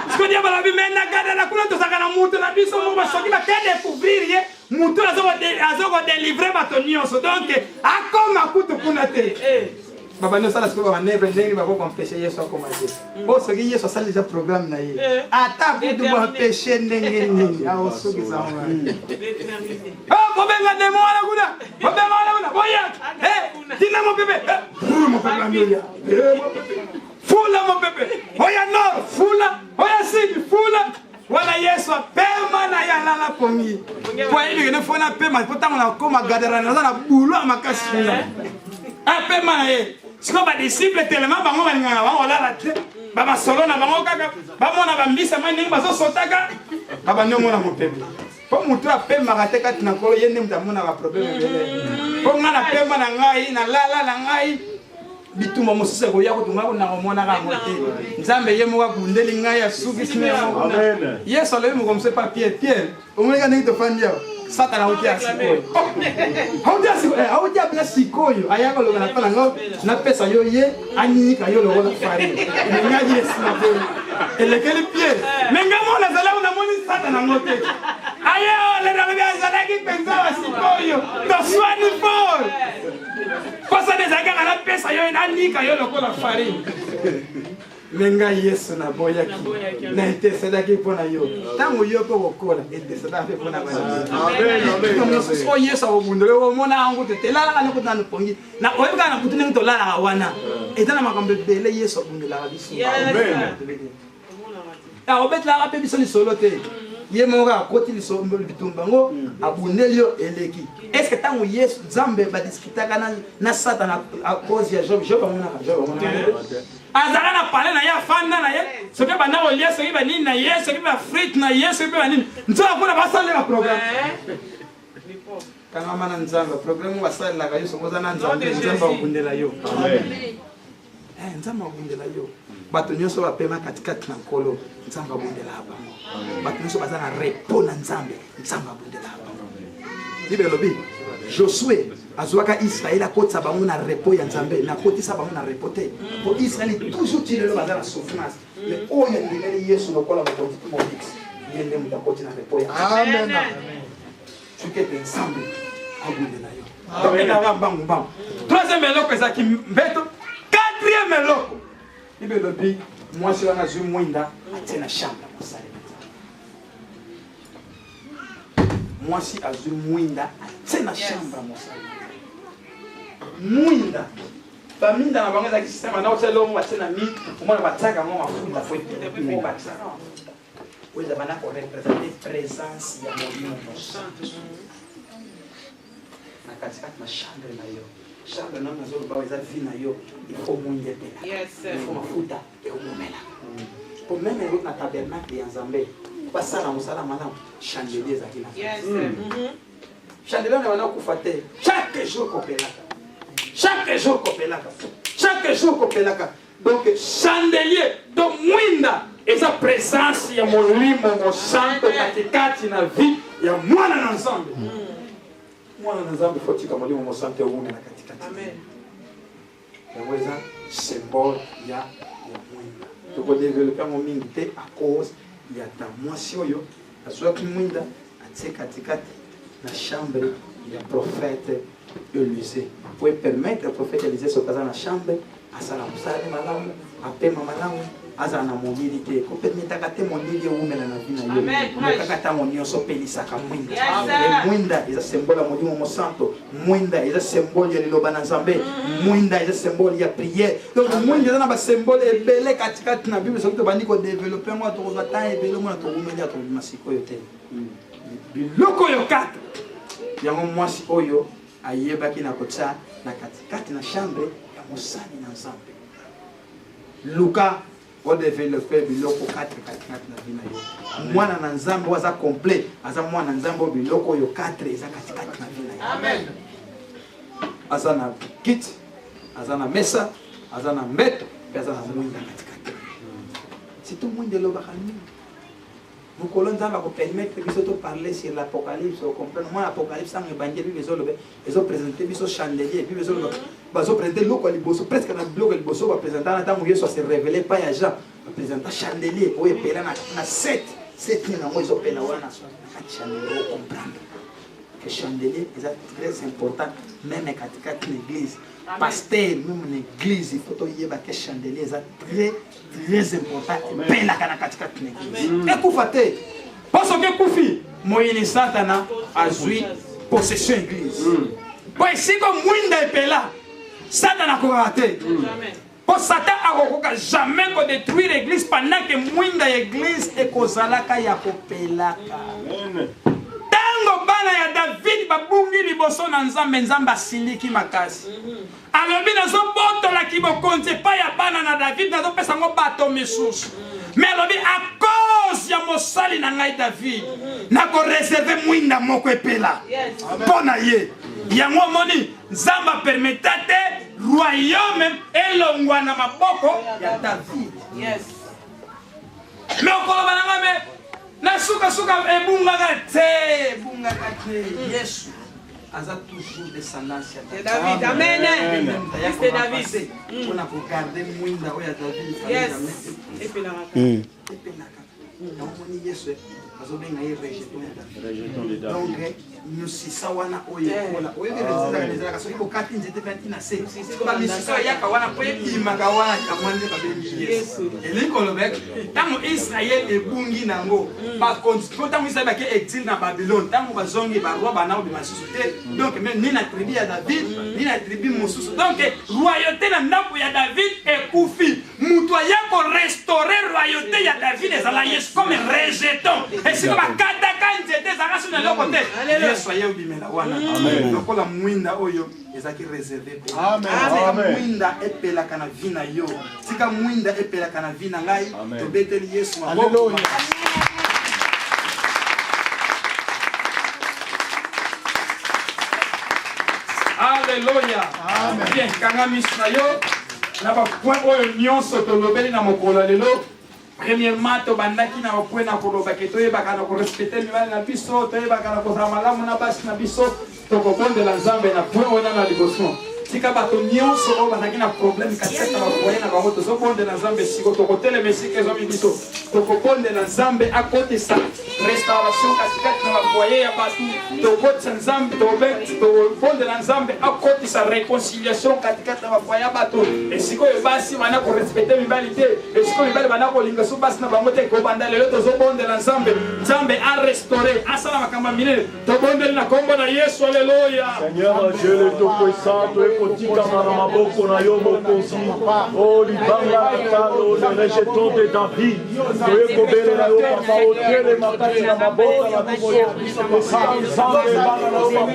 Siko dia bala bi mena gada na kuna to saka na mutu na biso mo basoki ba tede couvrir ye mutu azoko délivrer batonioso donc akoma kutu kuna te. Baba no sala siko ba neve ndenge ba ko empêcher Yesu akoma te. O soki Yesu sala déjà programme na ye. Ata kutu ba péché ndenge nini a osoki za mwa. Bobenga demo ala kuna. Bobenga ala kuna. Boya. Tina mo bébé. Mo bébé. Fula mo bébé. Oya nord, fula. Oya sud, fula. Wala Yesu pema na ya lala pongi. Kwa hiyo ne fona pema pota na koma gadara na bulu makasi. Pema na ye. Siko ba disciple tellement bango balinga bango lala te. Baba solo na bango kaka. Ba mona ba mbisa mani bazo sotaka. Baba nyomo na mo bébé. Po mutu apema kateka tina kolo yende mtamona ba problème mbele. Po ngana pema na ngai na lala na ngai. Bituma mosisa ko yako tunga na mona ka mote. Nzambe ye mo ka bundeli ngai ya suki sine mo. Amen. Yeso le mo comme c'est pas Pierre. O mo ka nito fandia. Satana utia sikoyo. Haudia bila sikoyo. Ayako lo na pala ngo na pesa yo ye anyika yo lo la fari. Nyaji esina bo. Elekeli Pierre. Menga mo na zala una moni Satana ngote. Ayo le na bia zala ki penza wa sikoyo. To swani for. Pasa de zaga na pesa yo anyika yo lo la fari. menga yesu na boyaki na intercédaki mpona yo ntango yo mpe kokola intercéda mpe mpona banamosusu oyo yesu akobundela omona yango tete elalaka nde kotana pongi na oyebi kaka na butu ndenge tolalaka wana eza na makambo ebele yesu abundelaka biso akobetelaka mpe biso lisolo te ye moko akoti bitumba yango abundeli yo eleki estce ntango yesu nzambe badiskutaka na satana a cause ya job amonaka azalaka na pale na ye afanda na ye soki banda kolia soki banini na ye soki bafrite na ye soki mpe banini nzoka kuna basalela programe kangama na nzambe programe basalelaka yo soki oza na nzambe nzambe akobundela yo nzambe akobundela yo bato nyonso bapema katikati na nkolo nzambe abundelaka bango bato nyonso baza na repo na nzambe nzambe abundelaka bango bible elobi josue azwaka israele akotisa bango na repo ya nzambe nakotisa bango na repo te po israele toujours ti lelo baza na souffrance mais oyo andimeli yesu lokola mokonzi ti mobiksi ye nde moto akoti na repo ya amen soki ete nzambe abundela yo tobenaka mbangu troisième eloko ezalaki mbeto quatrième eloko bible elobi mwasi wana azwi mwinda atie na chambre mosali mwasi azwi mwinda atie na chambre mosali mwinda baminda na bango ezalaki systeme ana otya lomo batie na mi omona batiaka yango mafuta fo epimo batiaka oyo eza bana korepresente présence ya molimo mosantu na katikati na chambre na yo chambre nano nazoloba eza vi na yo ifo mwinda epela ifo mafuta ekomomela po meme eloko na tabernacle ya nzambe basala mosala malamu chandelier ezalaki na chandelier na bana kokufa te chaque jour kopelaka chaque jour kopelaka chaque jour kopelaka donc chandelier to mwinda eza présence ya molimo mosantu katikati na vie ya mwana na nzambe mwana na nzambe fotika molimo mosantu eumela katikati yango eza symbole ya mwinda tokodevelope yango mingi te a cause ya ta mwasi oyo azwaki mwinda atie katikati na chambre ya prophète Élisée pour permettre au prophète Élisée soki aza na chambre asala mosala malamu apema malamu aza na molili te kopermetaka te molili eumela na vi na yo kaka ntango nyonso opelisaka mwinda mwinda eza symbole ya molimo mosantu mwinda eza symbole ya liloba na nzambe mwinda eza symbole ya prière donc mwinda eza na basymbole ebele katikati na bible soki tobandi kodevelope yango tokozwa temps ebele omona tokumeli ya tobima sikoyo te biloko oyo 4 yango mwasi oyo ayebaki na kotia na katikati na chambre ya mosali na nzambe luka odevelope biloko 4 katikati na vi na yo mwana na nzambe aza complet aza mwana na nzambe biloko oyo 4 eza katikati na vi na yo amen aza na kiti aza na mesa aza na mbeto mpe aza na mwinda katikati surtout mwinda elobaka nini mokolo nzambe akopermettre biso toparler sur l'apocalypse ocomprendre mwa apocalypse ntango ebangeli biso ezobe ezopresente biso chandelier bible ezoloba bazopresente eloko ya liboso presque na biloko ya liboso bapresentana ntango yesu ase révélé pa ya jean bapresenta chandelier oyo epela na 7 nini yango ezopela wana na kati chandelier ocomprendre que chandelier eza très important même katikati na église pasteur même na église il faut toyeba que chandelier eza très important epelaka na katikati na église ekufa te po soki ekufi moyini satana azwi possession église po esika mwinda epela satana akokaka te po satan akokoka jamais kodétruire église pendant que mwinda ya église ekozalaka ya kopelaka tango bana ya david babungi liboso na nzambe nzambe asiliki makasi alobi nazobotolaki bokonzi epai ya bana na david nazopesa yango bato misusu mais alobi a cause ya mosali na ngai david nakoreserve mwinda moko epela mpo na ye yango omoni nzambe apermeta te royaume elongwa na maboko ya david mais okoloba nanga me na suka ebungaka te yesu aza toujours descendance ya David. Amen. C'est David. On a regardé mwinda oya David. Yes. Epelaka. donc moni yesu bazobenga ye rejeton de David donc misisa wana oyo ekola oyo ezalaka soki bokati nzete mpe ntina se bamisisa oyo eyaka wana mpo ebimaka wana yango nde babengi yesu elingi kolobeka ntango israele ebungi nango ntango israele bake exile na babylone ntango bazongi baroi bana obima lisusu te donc ni na tribu ya david ni na tribu mosusu donc royauté na ndambo ya david ekufi moto aya korestore royauté ya david ezala yesu comme rejeton esika bakataka nzete ezalaka so na eloko te yesu aye obimela wana lokola mwinda oyo ezalaki réservé tika mwinda epelaka na vi na yo tika mwinda epelaka na vi na ngai tobeteli yesu maboko. Alléluia. Bien, kanga misrayo na ba point oyo nyonso tolobeli na mokolo lelo. Premièrement, to bandaki na point na koloba ke to yebaka na ko respecter mibali na biso, to yebaka na ko za malamu na basi na biso, to ko bondela nzambe na point wana na liboso. Tika bato nyonso oyo bazaki na problème katika ba point na bango to zo bondela nzambe siko to ko tele mesike zo biso, to ko bondela nzambe a côté ça. Restauration katikati na foyer ya batu to botsa nzambe to bondela nzambe akotisa réconciliation katikati na foyer ya batu esiko basi wana ko respecter mibali te esiko mibali bana ko linga so basi na bango te ko banda lelo to zo bondela nzambe nzambe a restaurer asala makamba minene to bondela na kombo na Yesu. Alléluia. Seigneur Dieu le Tout-Puissant, tu es kotika na maboko na yo mokonzi o libanga talo le rejeton de David tu es kobele na yo papa o tele makati na maboko na biso nzambe bana na yo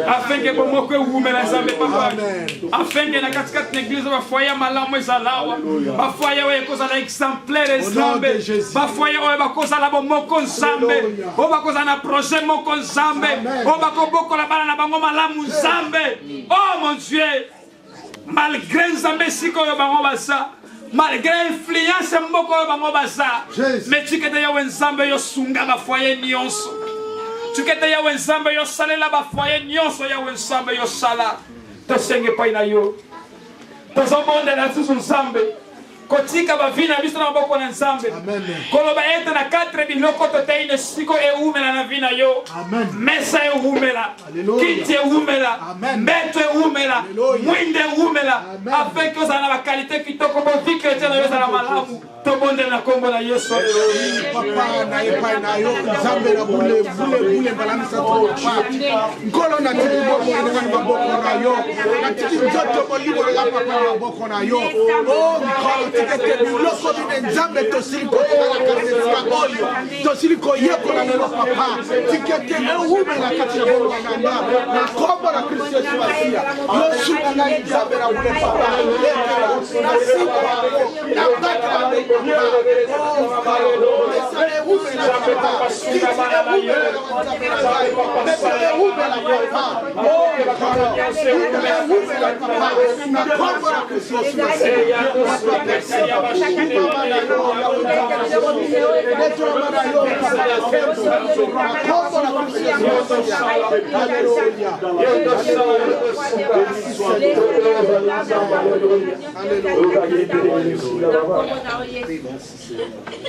afin que bomoko umela nzambe papa afin que na katikati na église ba foyer malamu ezalawa ba foyer oyo ekozala exemplaire nzambe ba foyer oyo bakozala bomoko nzambe oyo bakozala na projet moko nzambe oyo bakobokola bana na bango malamu nzambe. Oh mon Dieu, malgré nzambe sikoyo bango basa malgré influence mboko oyo bango basa mais tikete yawe nzambe yo sunga ba foyer nyonso tukete yawe nzambe yo salela ba foyer nyonso yawe nzambe yo sala tosenge pa ina yo tozobonde na susu nzambe kotika ba vina biso na maboko na nzambe koloba ete na 4 biloko toteine siko eumela na vina yo mesa eumela kiti eumela mbeto eumela mwinde eumela afin que ozala na bakalite kitoko bovi chrétien na yo ezala malamu tobonde na kombo na Yesu. Papa na epai na yo nzambe na bule balamisa topa nkolo na tiboko na maboko na yo na tiboko bolimo na papa na maboko na yo oh nkolo tikete biloko bine nzambe tosili kotola kasesia oyo tosili koyekola lelo papa tikete eume na kati ya bolo na kombo na Kristo Yesu asia yosu na nzambe na bule papa na siba na baka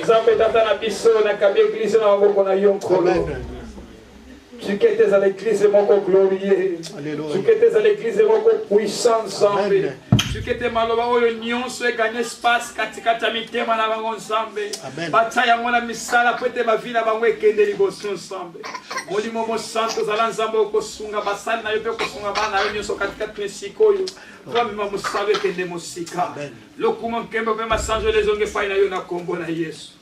Nzambe tata na biso na nakabi église na maboko na yo nkolo. Tu qui étais à l'église moko glorieux. Tu qui étais à l'église moko puissant Nzambe. Tu qui étais maloba oyo nyonso e gagner espace katikati ya mitema na bango Nzambe. Bata yango na misala po ete bavi na bango ekende liboso Nzambe. Molimo mo santo zala Nzambe okosunga basali na yo mpe kosunga bana na yo nyonso katikati ya esika oyo. Twamema mosala ekende mosika. Lokuma nkembe mpe masanjo lezonge epai na yo na kombo na Yesu.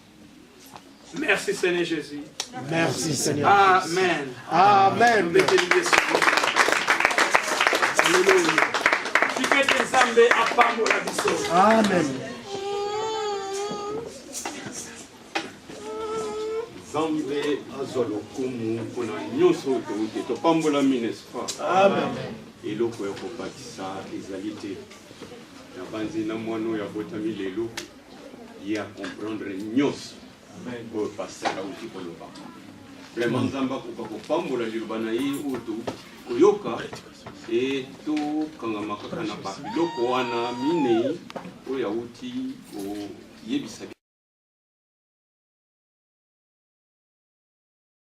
Merci Seigneur Jésus. Merci Seigneur. Amen. Amen. Amen. Nzambe azwa lokumu mpona nyonso toyuki topambolami n'est-ce pas? Amen. eloko ya kopakisa ezali te na banzina mwana oyo abotami lelo ye acomprendre nyonso oyo paster auti koloba vraiment Nzambe akoka kopambola liloba na ye oyo koyoka e tokangama kaka na babiloko wana minei oyo auti koyebisa